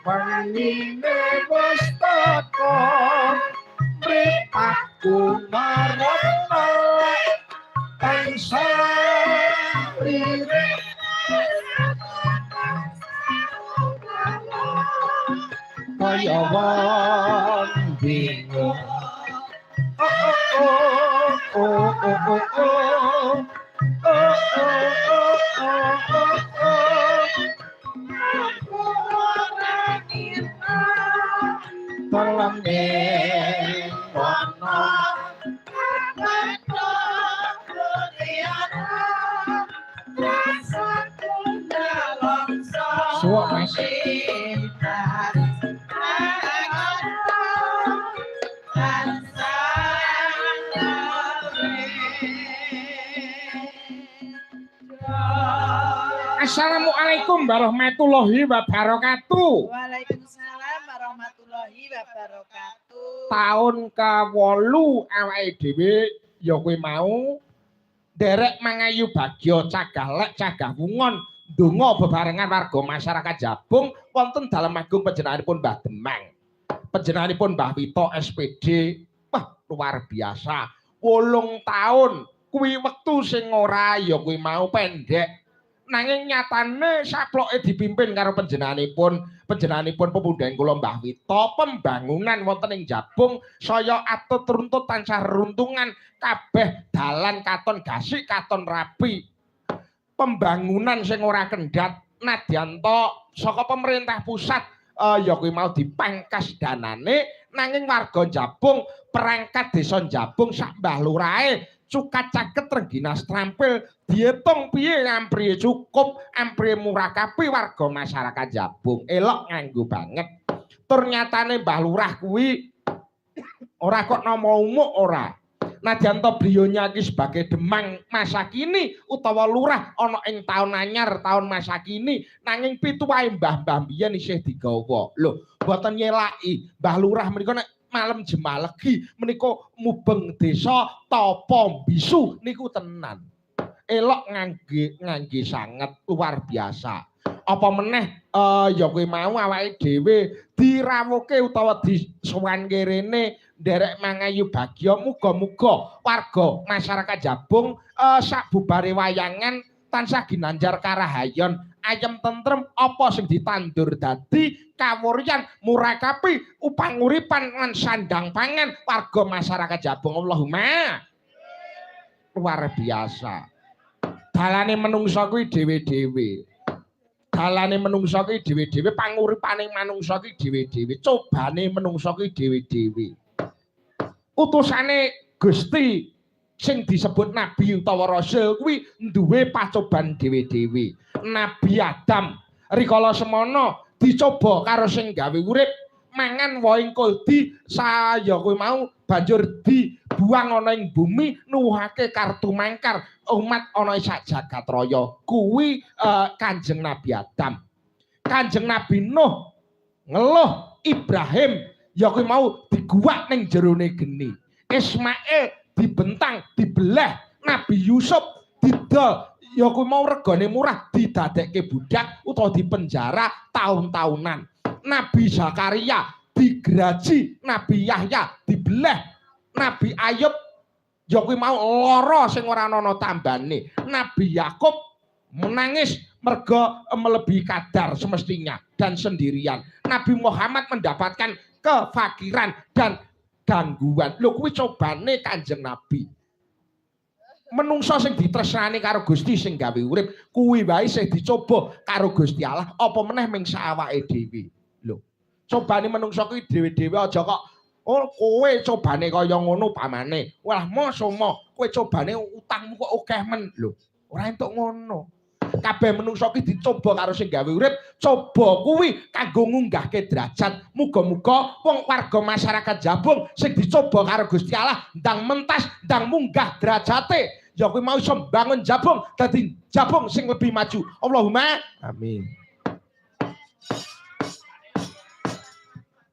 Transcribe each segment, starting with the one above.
Wangine pustaka mripatku marana tansah lirik kaya wong bingung Palame wana suwak mas Assalamualaikum warahmatullahi wabarakatuh. Waalaikumsalam warahmatullahi wabarakatuh. Tahun ke-8 awake dhewe ya kuwi mau derek mangayu bagya cagah lek cagah wungon ndonga bebarengan warga masyarakat Jabung wonten dalem agung panjenenganipun Mbah Demang. Panjenenganipun Mbah Wito SPD. Wah, luar biasa. 8 tahun kuwi wektu sing ora ya kuwi mau pendek. Nanging nyatane saploke dipimpin karo panjenenganipun pepundhen kula Mbah Wito pembangunan wonten ing Jabung saya atut runtut tansah runtungan kabeh dalan katon gasik katon rapi pembangunan sing ora kendhat nadyanto saka pemerintah pusat ya kuwi mau dipangkas danane nanging warga Jabung perangkat desa Jabung sak mbah lurahe cukat caket rengginas trampil diitung piye ampriye cukup ampriye murah kabeh warga masyarakat Jabung elok nganggo banget tur nyatane Mbah Lurah kuwi ora kok nama umuk ora nadyan to briyanya iki sebagai Demang masa kini utawa lurah ana ing taun anyar taun masa kini nanging pituwahe mbah-mbah biyen isih digawa lho mboten nyelaki Mbah Lurah menika nek malam jemalegi menika mubeng desa tapa bisu niku tenan elok ngangge sanget luar biasa apa meneh ya kuwi mau awake dhewe dirawuhke utawa disowan kene nderek mangayu bagya muga-muga warga masyarakat Jabung sakbubare wayangan tansah ginanjar karahayon ayem tentrem apa sing ditandur dadi kawuryan murakapi upanguripan lan sandang pangan warga masyarakat Jabung Allahumma luar biasa dalane menungsa kuwi dhewe-dhewe dalane menungsa kuwi dhewe-dhewe panguripane manungsa kuwi dhewe-dhewe cobane menungsa kuwi dhewe-dhewe utusane Gusti sing disebut nabi utawa rasul kuwi duwe pacoban dhewe-dhewe Nabi Adam rikala semana dicoba karo sing gawe urip mangan wohing kuldi saya kuwi mau banjur dibuang ana ing bumi nuwuhake kartu mangkar umat ana sak jagat raya kuwi Kanjeng Nabi Adam Kanjeng Nabi Nuh ngeluh Ibrahim ya kuwi mau diguwak ning jerone geni Ismail dibentang dibelah Nabi Yusuf didol ya kuwi mau regane murah didadekke budak utawa dipenjara tahun-tahunan Nabi Zakaria digraji Nabi Yahya dibelah Nabi Ayub ya kuwi mau lara sing ora ana tambane Nabi Yakub menangis merga melebihi kadar semestinya dan sendirian Nabi Muhammad mendapatkan kefakiran dan gangguan lho kuwi cobane Kanjeng Nabi menungso sing ditresnani karo Gusti sing gawe urip kuwi wae sing dicoba karo Gusti Allah apa meneh ming sawake dhewe lho cobane menungso kuwi dhewe-dhewe aja kok oh kowe cobane kaya ngono pamane wah mosomo kowe cobane utangmu kok akeh men lho ora entuk ngono kabeh menungso ki dicoba karo sing gawe urip coba kuwi kanggo ngunggahke derajat muga-muga wong warga masyarakat Jabung sing dicoba karo Gusti Allah ndang mentas ndang munggah derajate ya kuwi mau iso mbangun Jabung dadi Jabung sing lebih maju Allahumma amin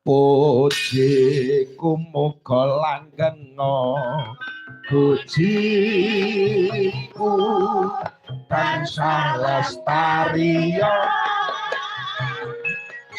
pujiku muga langgenga pujiku tansah lestari